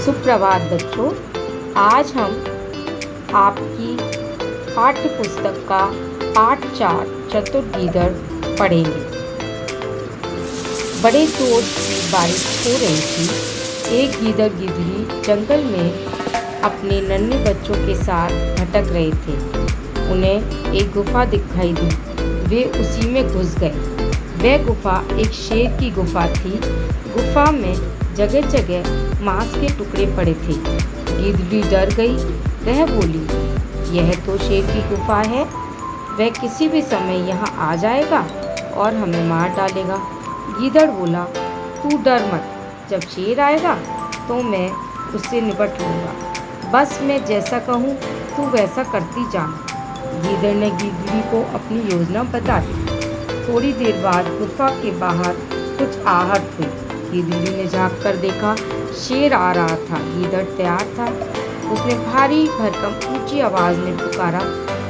सुप्रभात बच्चों, आज हम आपकी पाठ्य पुस्तक का पाठ 4 चतुर गीदड़ पढ़ेंगे। बड़े जोर की बारिश हो रही थी। एक गीदड़ गिदड़ी जंगल में अपने नन्हे बच्चों के साथ भटक रहे थे। उन्हें एक गुफा दिखाई दी। वे उसी में घुस गए। वह गुफा एक शेर की गुफा थी। गुफा में जगह जगह मांस के टुकड़े पड़े थे। गिदड़ी डर गई। वह बोली, यह तो शेर की गुफा है। वह किसी भी समय यहाँ आ जाएगा और हमें मार डालेगा। गीदड़ बोला, तू डर मत। जब शेर आएगा तो मैं उससे निपट लूँगा। बस मैं जैसा कहूँ तू वैसा करती जा। गीदड़ ने गिदड़ी को अपनी योजना बता दी। थोड़ी देर बाद गुफा के बाहर कुछ आहट हुई। गिदड़ी ने झाँक कर देखा, शेर आ रहा था। गीदड़ तैयार था। उसने भारी भरकम ऊंची आवाज में पुकारा,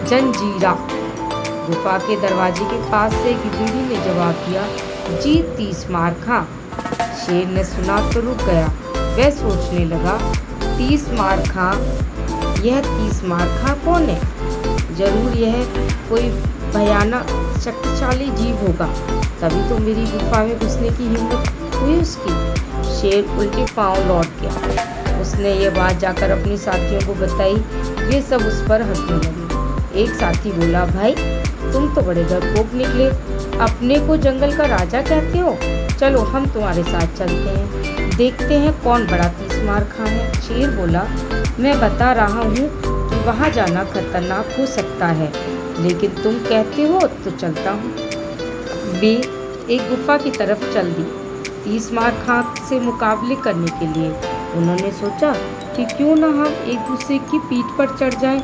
जंजीरा। गुफा के दरवाजे के पास से गिदड़ी ने जवाब दिया, जी 30 मार खा। शेर ने सुना तो रुक गया। वह सोचने लगा, 30 मार खा, यह 30 मार खा कौन है? जरूर यह कोई भयानक शक्तिशाली जीव होगा, तभी तो मेरी गुफा में घुसने की हिम्मत हुई उसकी। शेर उल्टे पांव लौट गया। उसने ये बात जाकर अपने साथियों को बताई। वे सब उस पर हंसने लगे। एक साथी बोला, भाई तुम तो बड़े डरपोक निकले। अपने को जंगल का राजा कहते हो। चलो हम तुम्हारे साथ चलते हैं, देखते हैं कौन बड़ा 30 मार खा है। शेर बोला, मैं बता रहा हूँ कि वहाँ जाना खतरनाक हो सकता है, लेकिन तुम कहते हो तो चलता हूँ। वे एक गुफा की तरफ चल दी। 30 मार खा से मुकाबले करने के लिए उन्होंने सोचा कि क्यों ना हम एक दूसरे की पीठ पर चढ़ जाएं,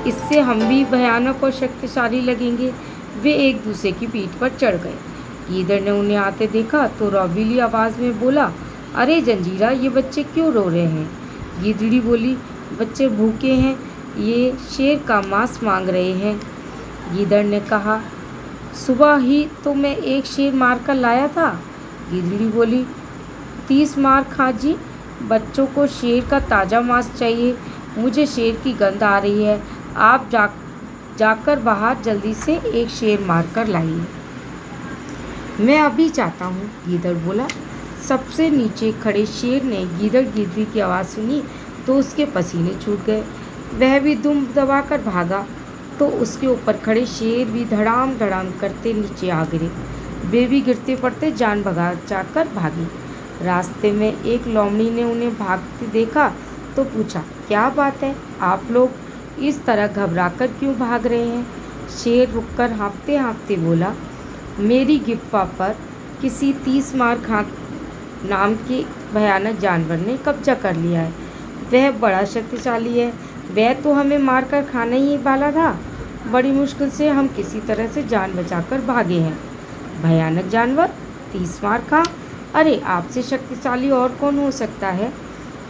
इससे हम भी भयानक और शक्तिशाली लगेंगे। वे एक दूसरे की पीठ पर चढ़ गए। गीदड़ ने उन्हें आते देखा तो रौबीली आवाज़ में बोला, अरे जंजीरा, ये बच्चे क्यों रो रहे हैं? गिदड़ी बोली, बच्चे भूखे हैं, ये शेर का मांस मांग रहे हैं। गीदड़ ने कहा, सुबह ही तो मैं एक शेर मार कर लाया था। गिदड़ी बोली, 30 मार खा जी, बच्चों को शेर का ताज़ा मांस चाहिए। मुझे शेर की गंध आ रही है। आप जाकर बाहर जल्दी से एक शेर मार कर लाइए। मैं अभी जाता हूँ, गीदड़ बोला। सबसे नीचे खड़े शेर ने गीदड़ गिदड़ी की आवाज़ सुनी तो उसके पसीने छूट गए। वह भी दुम दबाकर भागा तो उसके ऊपर खड़े शेर भी धड़ाम धड़ाम करते नीचे आ गिरे। वे भी गिरते पड़ते जान भगा जाकर भागे। रास्ते में एक लोमड़ी ने उन्हें भागते देखा तो पूछा, क्या बात है, आप लोग इस तरह घबराकर क्यों भाग रहे हैं? शेर रुककर हाँफते हाँफते बोला, मेरी गुफा पर किसी 30 मार खा नाम के भयानक जानवर ने कब्जा कर लिया है। वह बड़ा शक्तिशाली है। वह तो हमें मारकर खाने ही वाला था। बड़ी मुश्किल से हम किसी तरह से जान बचाकर भागे हैं। भयानक जानवर 30 मार खा? अरे आपसे शक्तिशाली और कौन हो सकता है?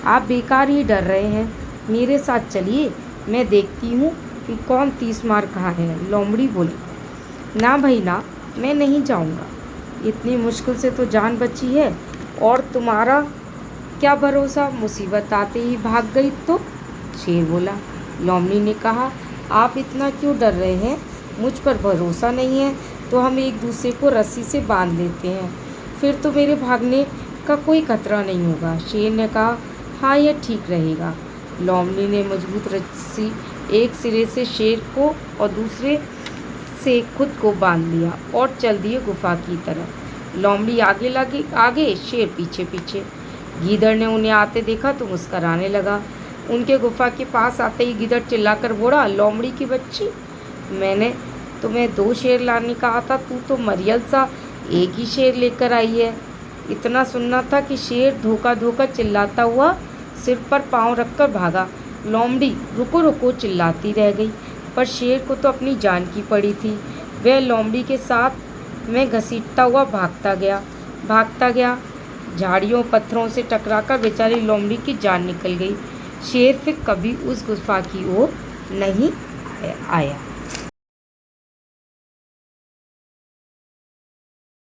आप बेकार ही डर रहे हैं। मेरे साथ चलिए, मैं देखती हूँ कि कौन 30 मार खा है। लोमड़ी बोली, ना भाई ना, मैं नहीं जाऊँगा। इतनी मुश्किल से तो जान बची है और तुम्हारा क्या भरोसा, मुसीबत आते ही भाग गई तो? शेर बोला। लोमड़ी ने कहा, आप इतना क्यों डर रहे हैं? मुझ पर भरोसा नहीं है तो हम एक दूसरे को रस्सी से बांध लेते हैं, फिर तो मेरे भागने का कोई खतरा नहीं होगा। शेर ने कहा, हाँ यह ठीक रहेगा। लोमड़ी ने मजबूत रस्सी एक सिरे से शेर को और दूसरे से खुद को बांध लिया और चल दिए गुफा की तरफ। लोमड़ी आगे लगे आगे, शेर पीछे पीछे। गीदड़ ने उन्हें आते देखा तो मुस्कराने लगा। उनके गुफा के पास आते ही गीदड़ चिल्लाकर बोला, लोमड़ी की बच्ची, मैंने तुम्हें 2 शेर लाने कहा था, तू तो मरियल सा एक ही शेर लेकर आई है। इतना सुनना था कि शेर धोखा धोखा चिल्लाता हुआ सिर पर पाँव रखकर भागा। लोमड़ी रुको रुको चिल्लाती रह गई, पर शेर को तो अपनी जान की पड़ी थी। वह लोमड़ी के साथ में घसीटता हुआ भागता गया। झाड़ियों पत्थरों से टकराकर बेचारी लोमड़ी की जान निकल गई। शेर फिर कभी उस गुफा की ओर नहीं आया।